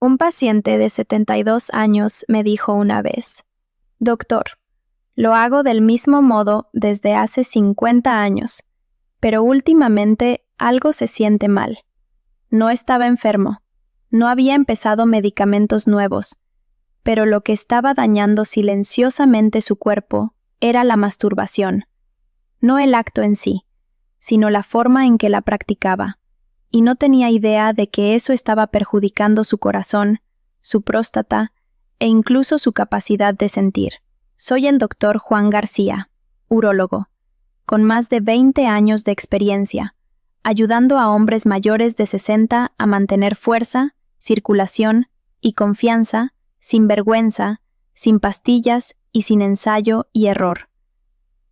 Un paciente de 72 años me dijo una vez: «Doctor, lo hago del mismo modo desde hace 50 años, pero últimamente algo se siente mal. No estaba enfermo, no había empezado medicamentos nuevos, pero lo que estaba dañando silenciosamente su cuerpo era la masturbación. No el acto en sí, sino la forma en que la practicaba, y no tenía idea de que eso estaba perjudicando su corazón, su próstata e incluso su capacidad de sentir». Soy el doctor Juan García, urólogo, con más de 20 años de experiencia, ayudando a hombres mayores de 60 a mantener fuerza, circulación y confianza, sin vergüenza, sin pastillas y sin ensayo y error.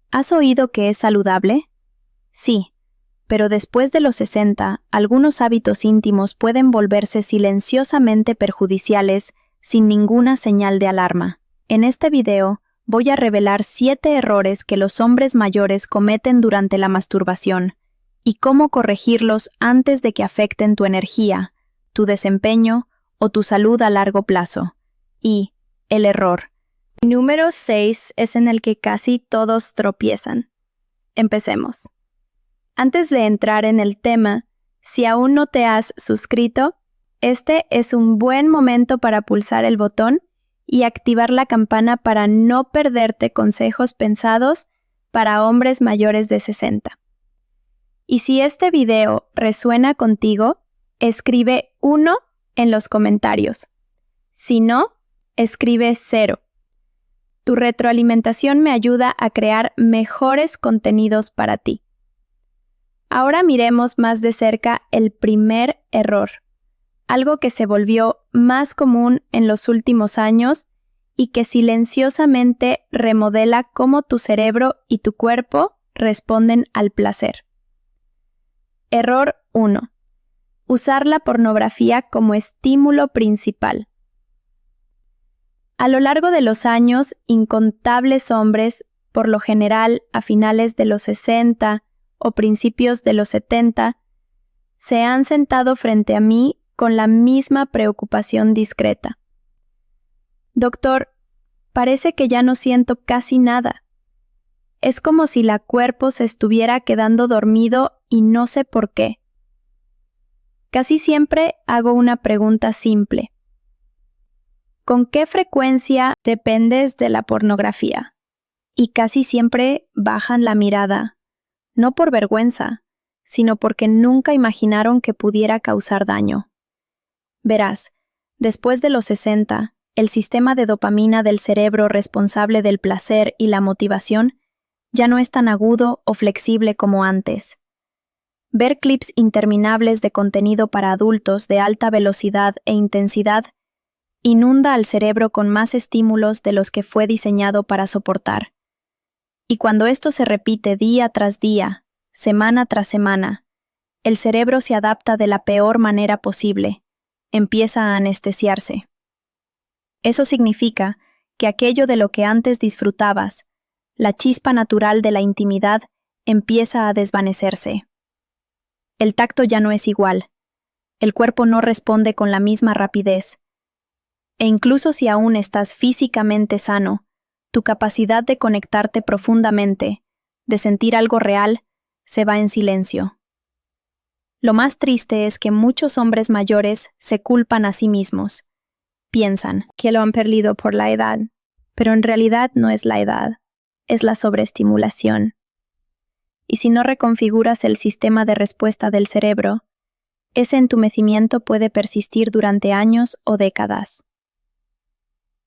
¿Has oído que es saludable? Sí, pero después de los 60, algunos hábitos íntimos pueden volverse silenciosamente perjudiciales sin ninguna señal de alarma. En este video, voy a revelar 7 errores que los hombres mayores cometen durante la masturbación y cómo corregirlos antes de que afecten tu energía, tu desempeño o tu salud a largo plazo. Y el error número 6 es en el que casi todos tropiezan. Empecemos. Antes de entrar en el tema, si aún no te has suscrito, este es un buen momento para pulsar el botón y activar la campana para no perderte consejos pensados para hombres mayores de 60. Y si este video resuena contigo, escribe 1 en los comentarios. Si no, escribe 0. Tu retroalimentación me ayuda a crear mejores contenidos para ti. Ahora miremos más de cerca el primer error, algo que se volvió más común en los últimos años y que silenciosamente remodela cómo tu cerebro y tu cuerpo responden al placer. Error 1. Usar la pornografía como estímulo principal. A lo largo de los años, incontables hombres, por lo general a finales de los 60 o principios de los 70, se han sentado frente a mí con la misma preocupación discreta. Doctor, parece que ya no siento casi nada. Es como si la cuerpo se estuviera quedando dormido y no sé por qué. Casi siempre hago una pregunta simple. ¿Con qué frecuencia dependes de la pornografía? Y casi siempre bajan la mirada, no por vergüenza, sino porque nunca imaginaron que pudiera causar daño. Verás, después de los 60, el sistema de dopamina del cerebro responsable del placer y la motivación ya no es tan agudo o flexible como antes. Ver clips interminables de contenido para adultos de alta velocidad e intensidad inunda al cerebro con más estímulos de los que fue diseñado para soportar. Y cuando esto se repite día tras día, semana tras semana, el cerebro se adapta de la peor manera posible, empieza a anestesiarse. Eso significa que aquello de lo que antes disfrutabas, la chispa natural de la intimidad, empieza a desvanecerse. El tacto ya no es igual, el cuerpo no responde con la misma rapidez, e incluso si aún estás físicamente sano, tu capacidad de conectarte profundamente, de sentir algo real, se va en silencio. Lo más triste es que muchos hombres mayores se culpan a sí mismos. Piensan que lo han perdido por la edad, pero en realidad no es la edad, es la sobreestimulación. Y si no reconfiguras el sistema de respuesta del cerebro, ese entumecimiento puede persistir durante años o décadas.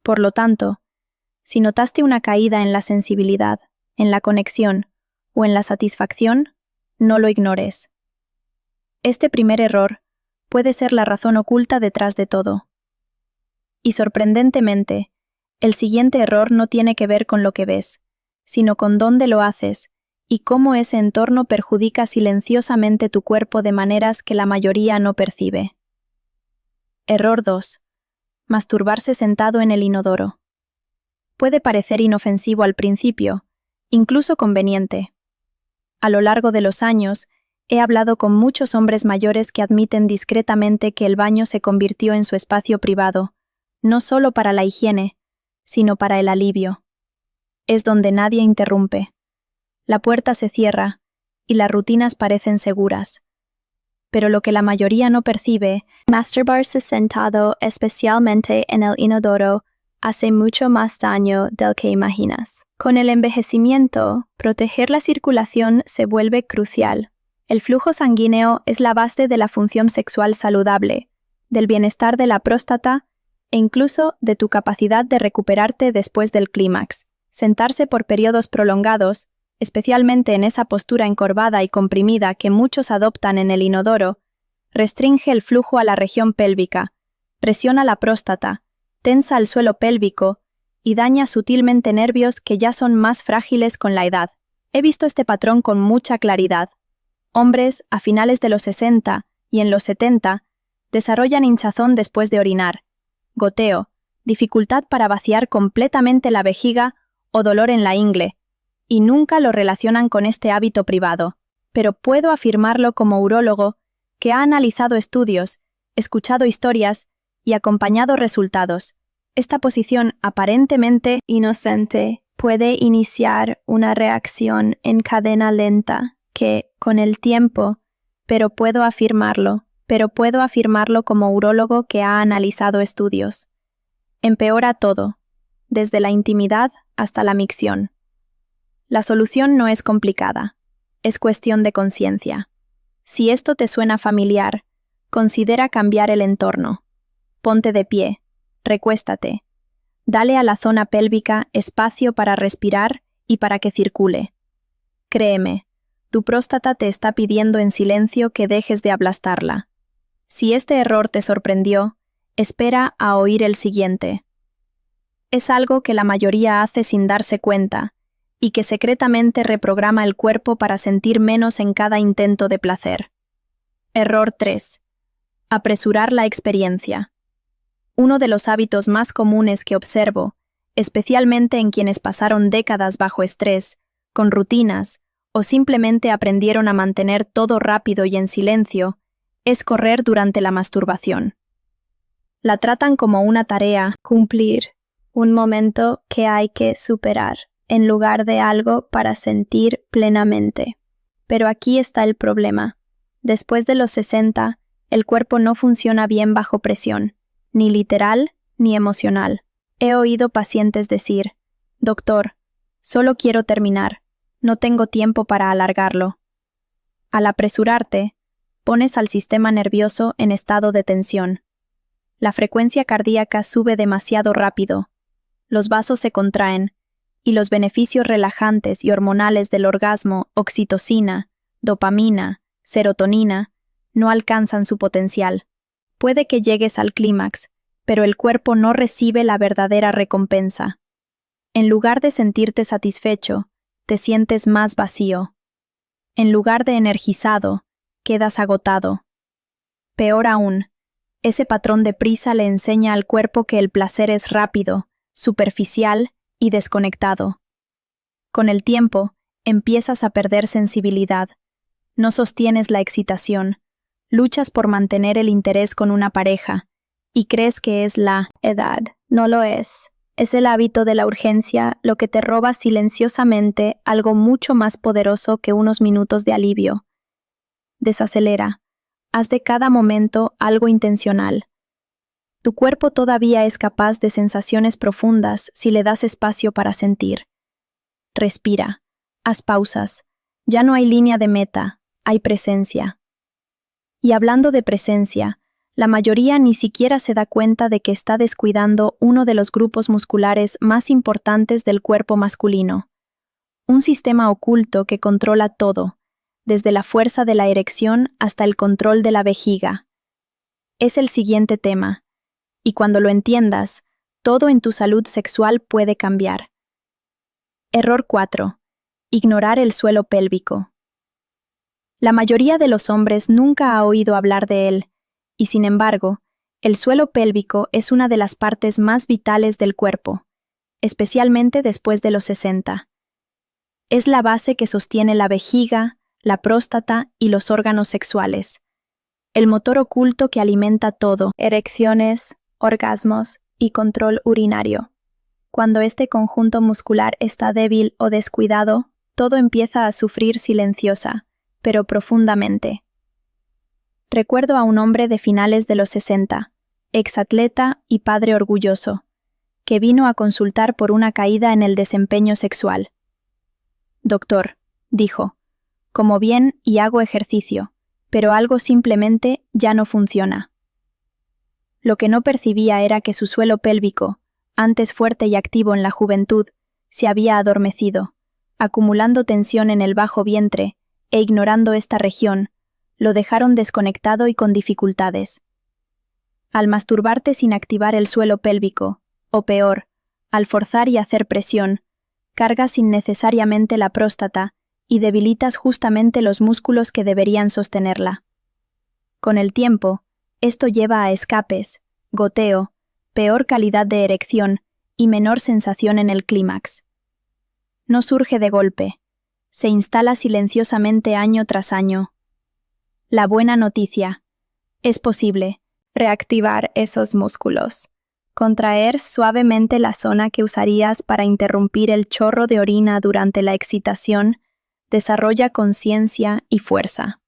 Por lo tanto, si notaste una caída en la sensibilidad, en la conexión o en la satisfacción, no lo ignores. Este primer error puede ser la razón oculta detrás de todo. Y sorprendentemente, el siguiente error no tiene que ver con lo que ves, sino con dónde lo haces y cómo ese entorno perjudica silenciosamente tu cuerpo de maneras que la mayoría no percibe. Error 2. Masturbarse sentado en el inodoro. Puede parecer inofensivo al principio, incluso conveniente. A lo largo de los años, He hablado con muchos hombres mayores que admiten discretamente que el baño se convirtió en su espacio privado, no solo para la higiene, sino para el alivio. Es donde nadie interrumpe. La puerta se cierra y las rutinas parecen seguras. Pero lo que la mayoría no percibe, masturbarse sentado, especialmente en el inodoro, hace mucho más daño del que imaginas. Con el envejecimiento, proteger la circulación se vuelve crucial. El flujo sanguíneo es la base de la función sexual saludable, del bienestar de la próstata e incluso de tu capacidad de recuperarte después del clímax. Sentarse por periodos prolongados, especialmente en esa postura encorvada y comprimida que muchos adoptan en el inodoro, restringe el flujo a la región pélvica, presiona la próstata, tensa el suelo pélvico y daña sutilmente nervios que ya son más frágiles con la edad. He visto este patrón con mucha claridad. Hombres, a finales de los 60 y en los 70, desarrollan hinchazón después de orinar, goteo, dificultad para vaciar completamente la vejiga o dolor en la ingle, y nunca lo relacionan con este hábito privado. Pero puedo afirmarlo como urólogo que ha analizado estudios, escuchado historias y acompañado resultados. Esta posición aparentemente inocente puede iniciar una reacción en cadena lenta que, con el tiempo, pero puedo afirmarlo como urólogo que ha analizado estudios. Empeora todo, desde la intimidad hasta la micción. La solución no es complicada, es cuestión de conciencia. Si esto te suena familiar, considera cambiar el entorno. Ponte de pie, recuéstate. Dale a la zona pélvica espacio para respirar y para que circule. Créeme, tu próstata te está pidiendo en silencio que dejes de aplastarla. Si este error te sorprendió, espera a oír el siguiente. Es algo que la mayoría hace sin darse cuenta y que secretamente reprograma el cuerpo para sentir menos en cada intento de placer. Error 3. Apresurar la experiencia. Uno de los hábitos más comunes que observo, especialmente en quienes pasaron décadas bajo estrés, con rutinas, o simplemente aprendieron a mantener todo rápido y en silencio, es correr durante la masturbación. La tratan como una tarea, cumplir, un momento que hay que superar, en lugar de algo para sentir plenamente. Pero aquí está el problema. Después de los 60, el cuerpo no funciona bien bajo presión, ni literal ni emocional. He oído pacientes decir, «Doctor, solo quiero terminar, no tengo tiempo para alargarlo». Al apresurarte, pones al sistema nervioso en estado de tensión. La frecuencia cardíaca sube demasiado rápido, los vasos se contraen, y los beneficios relajantes y hormonales del orgasmo, oxitocina, dopamina, serotonina, no alcanzan su potencial. Puede que llegues al clímax, pero el cuerpo no recibe la verdadera recompensa. En lugar de sentirte satisfecho, te sientes más vacío. En lugar de energizado, quedas agotado. Peor aún, ese patrón de prisa le enseña al cuerpo que el placer es rápido, superficial y desconectado. Con el tiempo, empiezas a perder sensibilidad. No sostienes la excitación, luchas por mantener el interés con una pareja, y crees que es la edad. No lo es. Es el hábito de la urgencia lo que te roba silenciosamente algo mucho más poderoso que unos minutos de alivio. Desacelera. Haz de cada momento algo intencional. Tu cuerpo todavía es capaz de sensaciones profundas si le das espacio para sentir. Respira. Haz pausas. Ya no hay línea de meta, hay presencia. Y hablando de presencia, la mayoría ni siquiera se da cuenta de que está descuidando uno de los grupos musculares más importantes del cuerpo masculino. Un sistema oculto que controla todo, desde la fuerza de la erección hasta el control de la vejiga. Es el siguiente tema, y cuando lo entiendas, todo en tu salud sexual puede cambiar. Error 4. Ignorar el suelo pélvico. La mayoría de los hombres nunca ha oído hablar de él, y sin embargo, el suelo pélvico es una de las partes más vitales del cuerpo, especialmente después de los 60. Es la base que sostiene la vejiga, la próstata y los órganos sexuales. El motor oculto que alimenta todo, erecciones, orgasmos y control urinario. Cuando este conjunto muscular está débil o descuidado, todo empieza a sufrir silenciosa, pero profundamente. Recuerdo a un hombre de finales de los 60, exatleta y padre orgulloso, que vino a consultar por una caída en el desempeño sexual. «Doctor», dijo, «como bien y hago ejercicio, pero algo simplemente ya no funciona». Lo que no percibía era que su suelo pélvico, antes fuerte y activo en la juventud, se había adormecido, acumulando tensión en el bajo vientre, e ignorando esta región, lo dejaron desconectado y con dificultades. Al masturbarte sin activar el suelo pélvico, o peor, al forzar y hacer presión, cargas innecesariamente la próstata y debilitas justamente los músculos que deberían sostenerla. Con el tiempo, esto lleva a escapes, goteo, peor calidad de erección y menor sensación en el clímax. No surge de golpe, se instala silenciosamente año tras año. La buena noticia: es posible reactivar esos músculos, contraer suavemente la zona que usarías para interrumpir el chorro de orina durante la excitación, desarrolla conciencia y fuerza.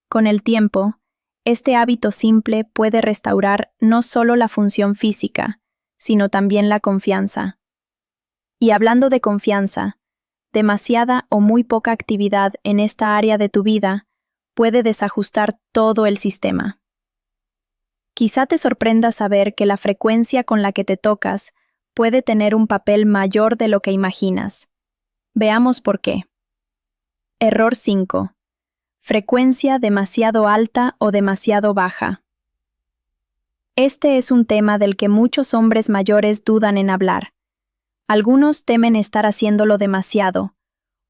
Con el tiempo, este hábito simple puede restaurar no solo la función física, sino también la confianza. Y hablando de confianza, demasiada o muy poca actividad en esta área de tu vida puede desajustar todo el sistema. Quizá te sorprenda saber que la frecuencia con la que te tocas puede tener un papel mayor de lo que imaginas. Veamos por qué. Error 5. Frecuencia demasiado alta o demasiado baja. Este es un tema del que muchos hombres mayores dudan en hablar. Algunos temen estar haciéndolo demasiado.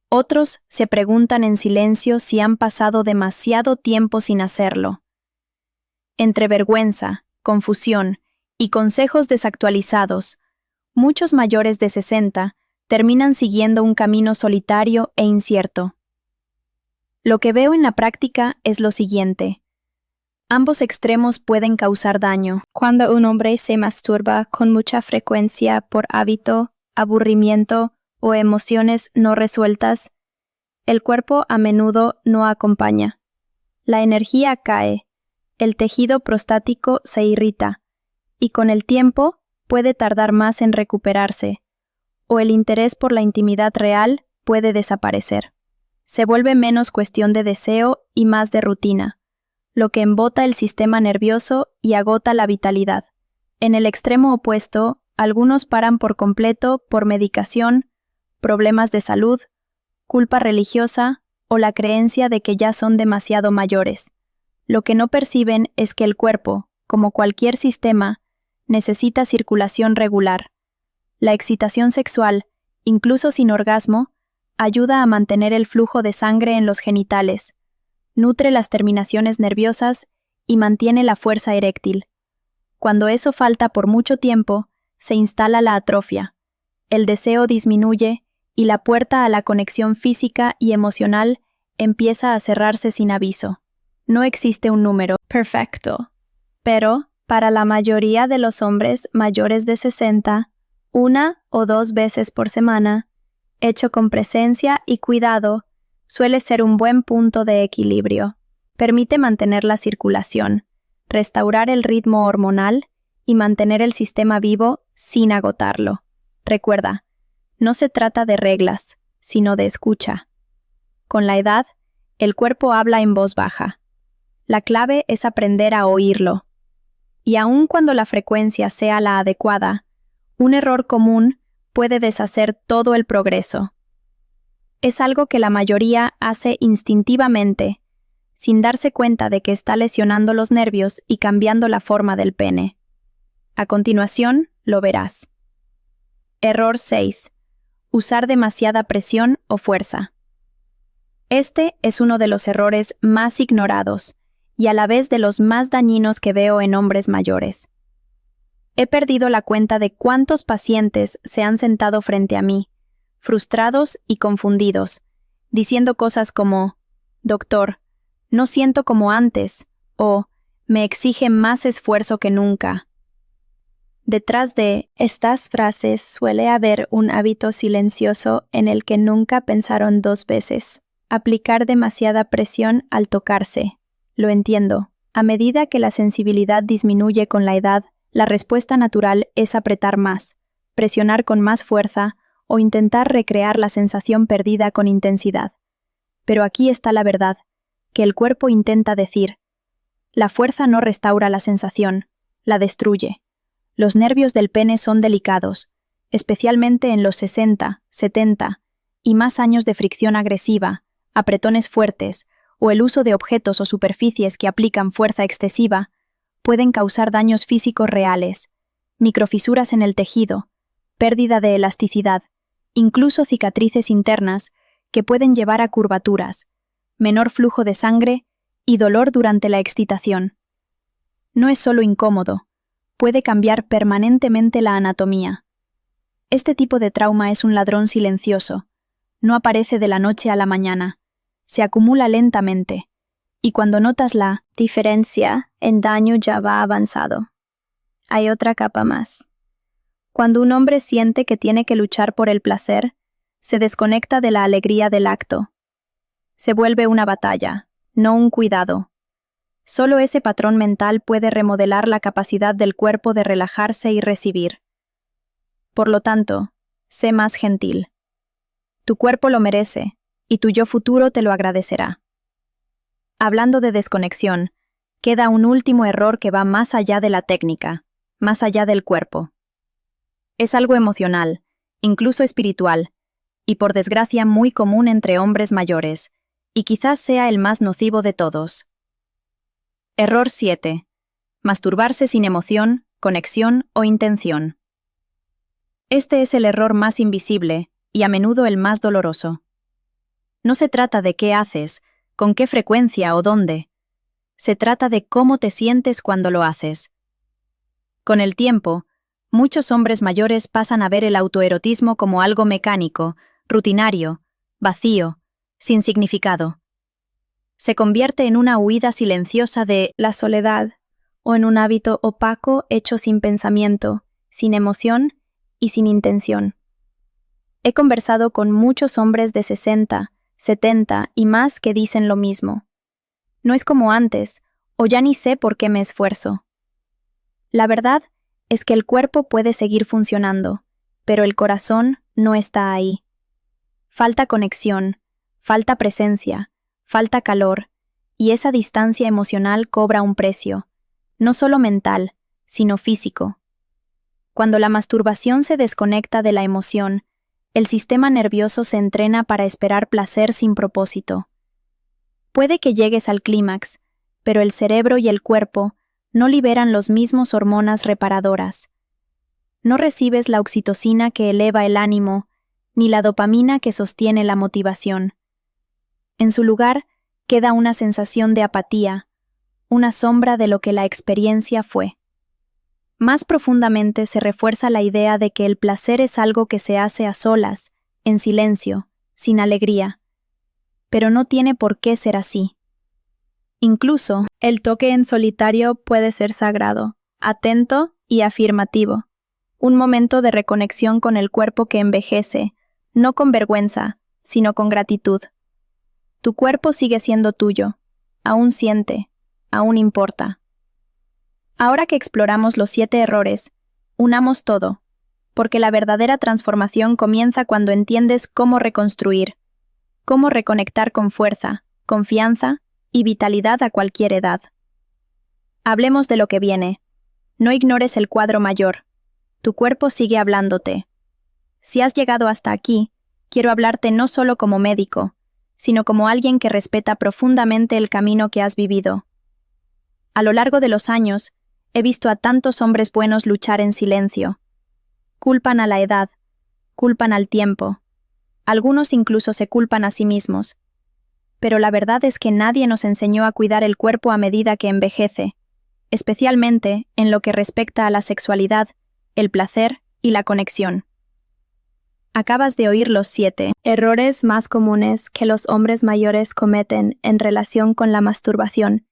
Otros se preguntan en silencio si han pasado demasiado tiempo sin hacerlo. Entre vergüenza, confusión y consejos desactualizados, muchos mayores de 60 terminan siguiendo un camino solitario e incierto. Lo que veo en la práctica es lo siguiente. Ambos extremos pueden causar daño. Cuando un hombre se masturba con mucha frecuencia por hábito, aburrimiento o emociones no resueltas, el cuerpo a menudo no acompaña. La energía cae, el tejido prostático se irrita, y con el tiempo puede tardar más en recuperarse, o el interés por la intimidad real puede desaparecer. Se vuelve menos cuestión de deseo y más de rutina, lo que embota el sistema nervioso y agota la vitalidad. En el extremo opuesto, algunos paran por completo por medicación, problemas de salud, culpa religiosa o la creencia de que ya son demasiado mayores. Lo que no perciben es que el cuerpo, como cualquier sistema, necesita circulación regular. La excitación sexual, incluso sin orgasmo, ayuda a mantener el flujo de sangre en los genitales, nutre las terminaciones nerviosas y mantiene la fuerza eréctil. Cuando eso falta por mucho tiempo, se instala la atrofia. El deseo disminuye y la puerta a la conexión física y emocional empieza a cerrarse sin aviso. No existe un número perfecto, pero para la mayoría de los hombres mayores de 60, 1 o 2 veces por semana, hecho con presencia y cuidado, suele ser un buen punto de equilibrio. Permite mantener la circulación, restaurar el ritmo hormonal y mantener el sistema vivo sin agotarlo. Recuerda, no se trata de reglas, sino de escucha. Con la edad, el cuerpo habla en voz baja. La clave es aprender a oírlo. Y aun cuando la frecuencia sea la adecuada, un error común puede deshacer todo el progreso. Es algo que la mayoría hace instintivamente, sin darse cuenta de que está lesionando los nervios y cambiando la forma del pene. A continuación, lo verás. Error 6. Usar demasiada presión o fuerza. Este es uno de los errores más ignorados y a la vez de los más dañinos que veo en hombres mayores. He perdido la cuenta de cuántos pacientes se han sentado frente a mí, frustrados y confundidos, diciendo cosas como, Doctor, no siento como antes, o me exige más esfuerzo que nunca. Detrás de estas frases suele haber un hábito silencioso en el que nunca pensaron dos veces. Aplicar demasiada presión al tocarse. Lo entiendo. A medida que la sensibilidad disminuye con la edad, la respuesta natural es apretar más, presionar con más fuerza o intentar recrear la sensación perdida con intensidad. Pero aquí está la verdad, que el cuerpo intenta decir. La fuerza no restaura la sensación, la destruye. Los nervios del pene son delicados, especialmente en los 60, 70 y más años de fricción agresiva, apretones fuertes o el uso de objetos o superficies que aplican fuerza excesiva, pueden causar daños físicos reales, microfisuras en el tejido, pérdida de elasticidad, incluso cicatrices internas que pueden llevar a curvaturas, menor flujo de sangre y dolor durante la excitación. No es solo incómodo, puede cambiar permanentemente la anatomía. Este tipo de trauma es un ladrón silencioso, no aparece de la noche a la mañana, se acumula lentamente, y cuando notas la diferencia, el daño ya va avanzado. Hay otra capa más. Cuando un hombre siente que tiene que luchar por el placer, se desconecta de la alegría del acto. Se vuelve una batalla, no un cuidado. Solo ese patrón mental puede remodelar la capacidad del cuerpo de relajarse y recibir. Por lo tanto, sé más gentil. Tu cuerpo lo merece, y tu yo futuro te lo agradecerá. Hablando de desconexión, queda un último error que va más allá de la técnica, más allá del cuerpo. Es algo emocional, incluso espiritual, y por desgracia muy común entre hombres mayores, y quizás sea el más nocivo de todos. Error 7. Masturbarse sin emoción, conexión o intención. Este es el error más invisible y a menudo el más doloroso. No se trata de qué haces, con qué frecuencia o dónde. Se trata de cómo te sientes cuando lo haces. Con el tiempo, muchos hombres mayores pasan a ver el autoerotismo como algo mecánico, rutinario, vacío, sin significado. Se convierte en una huida silenciosa de la soledad, o en un hábito opaco hecho sin pensamiento, sin emoción y sin intención. He conversado con muchos hombres de 60, 70 y más que dicen lo mismo. No es como antes, o ya ni sé por qué me esfuerzo. La verdad es que el cuerpo puede seguir funcionando, pero el corazón no está ahí. Falta conexión, falta presencia, falta calor, y esa distancia emocional cobra un precio, no solo mental, sino físico. Cuando la masturbación se desconecta de la emoción, el sistema nervioso se entrena para esperar placer sin propósito. Puede que llegues al clímax, pero el cerebro y el cuerpo no liberan los mismos hormonas reparadoras. No recibes la oxitocina que eleva el ánimo, ni la dopamina que sostiene la motivación. En su lugar, queda una sensación de apatía, una sombra de lo que la experiencia fue. Más profundamente se refuerza la idea de que el placer es algo que se hace a solas, en silencio, sin alegría. Pero no tiene por qué ser así. Incluso, el toque en solitario puede ser sagrado, atento y afirmativo. Un momento de reconexión con el cuerpo que envejece, no con vergüenza, sino con gratitud. Tu cuerpo sigue siendo tuyo, aún siente, aún importa. Ahora que exploramos los 7 errores, unamos todo, porque la verdadera transformación comienza cuando entiendes cómo reconstruir, cómo reconectar con fuerza, confianza y vitalidad a cualquier edad. Hablemos de lo que viene. No ignores el cuadro mayor. Tu cuerpo sigue hablándote. Si has llegado hasta aquí, quiero hablarte no solo como médico, sino como alguien que respeta profundamente el camino que has vivido. A lo largo de los años, he visto a tantos hombres buenos luchar en silencio. Culpan a la edad, culpan al tiempo. Algunos incluso se culpan a sí mismos. Pero la verdad es que nadie nos enseñó a cuidar el cuerpo a medida que envejece, especialmente en lo que respecta a la sexualidad, el placer y la conexión. Acabas de oír los 7 errores más comunes que los hombres mayores cometen en relación con la masturbación,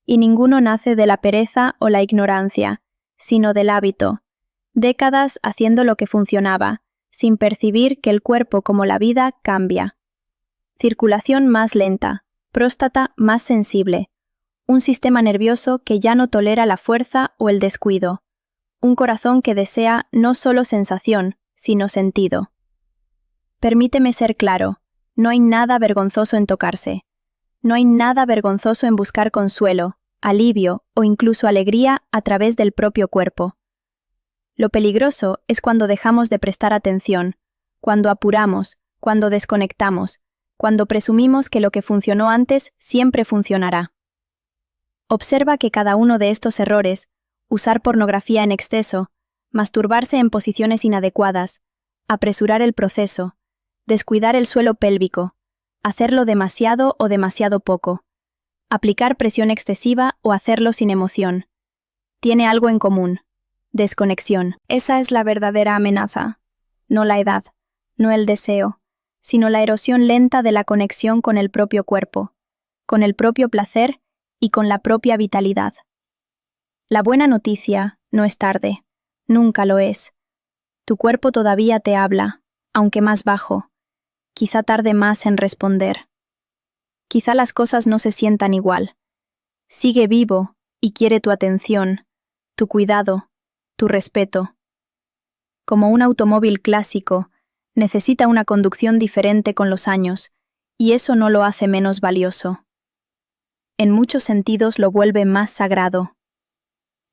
y ninguno nace de la pereza o la ignorancia, sino del hábito. Décadas haciendo lo que funcionaba, sin percibir que el cuerpo como la vida cambia. Circulación más lenta, próstata más sensible, un sistema nervioso que ya no tolera la fuerza o el descuido, un corazón que desea no solo sensación, sino sentido. Permíteme ser claro, no hay nada vergonzoso en tocarse. No hay nada vergonzoso en buscar consuelo, alivio o incluso alegría a través del propio cuerpo. Lo peligroso es cuando dejamos de prestar atención, cuando apuramos, cuando desconectamos, cuando presumimos que lo que funcionó antes siempre funcionará. Observa que cada uno de estos errores, usar pornografía en exceso, masturbarse en posiciones inadecuadas, apresurar el proceso, descuidar el suelo pélvico, hacerlo demasiado o demasiado poco, aplicar presión excesiva o hacerlo sin emoción. Tiene algo en común: desconexión. Esa es la verdadera amenaza. No la edad, no el deseo, sino la erosión lenta de la conexión con el propio cuerpo, con el propio placer y con la propia vitalidad. La buena noticia: no es tarde, nunca lo es. Tu cuerpo todavía te habla, aunque más bajo. Quizá tarde más en responder. Quizá las cosas no se sientan igual. Sigue vivo y quiere tu atención, tu cuidado, tu respeto. Como un automóvil clásico, necesita una conducción diferente con los años, y eso no lo hace menos valioso. En muchos sentidos lo vuelve más sagrado.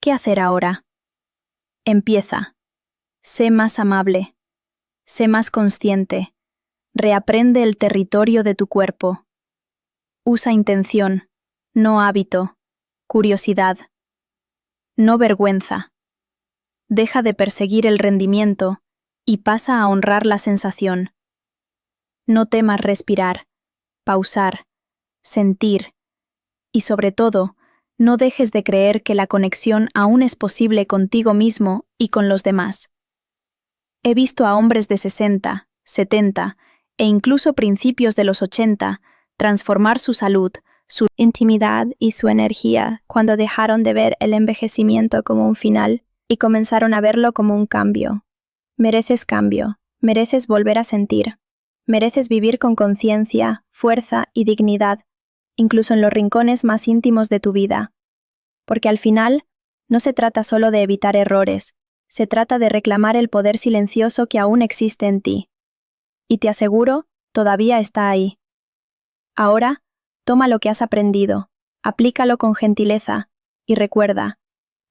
¿Qué hacer ahora? Empieza. Sé más amable. Sé más consciente. Reaprende el territorio de tu cuerpo. Usa intención, no hábito, curiosidad, no vergüenza. Deja de perseguir el rendimiento y pasa a honrar la sensación. No temas respirar, pausar, sentir y, sobre todo, no dejes de creer que la conexión aún es posible contigo mismo y con los demás. He visto a hombres de 60, 70 e incluso principios de los 80 transformar su salud, su intimidad y su energía cuando dejaron de ver el envejecimiento como un final y comenzaron a verlo como un cambio. Mereces cambio, mereces volver a sentir, mereces vivir con conciencia, fuerza y dignidad, incluso en los rincones más íntimos de tu vida. Porque al final, no se trata solo de evitar errores, se trata de reclamar el poder silencioso que aún existe en ti. Y te aseguro, todavía está ahí. Ahora, toma lo que has aprendido, aplícalo con gentileza, y recuerda,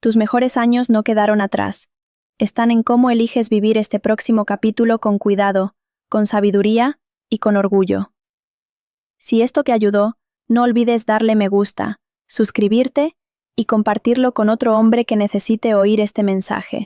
tus mejores años no quedaron atrás. Están en cómo eliges vivir este próximo capítulo con cuidado, con sabiduría y con orgullo. Si esto te ayudó, no olvides darle me gusta, suscribirte y compartirlo con otro hombre que necesite oír este mensaje.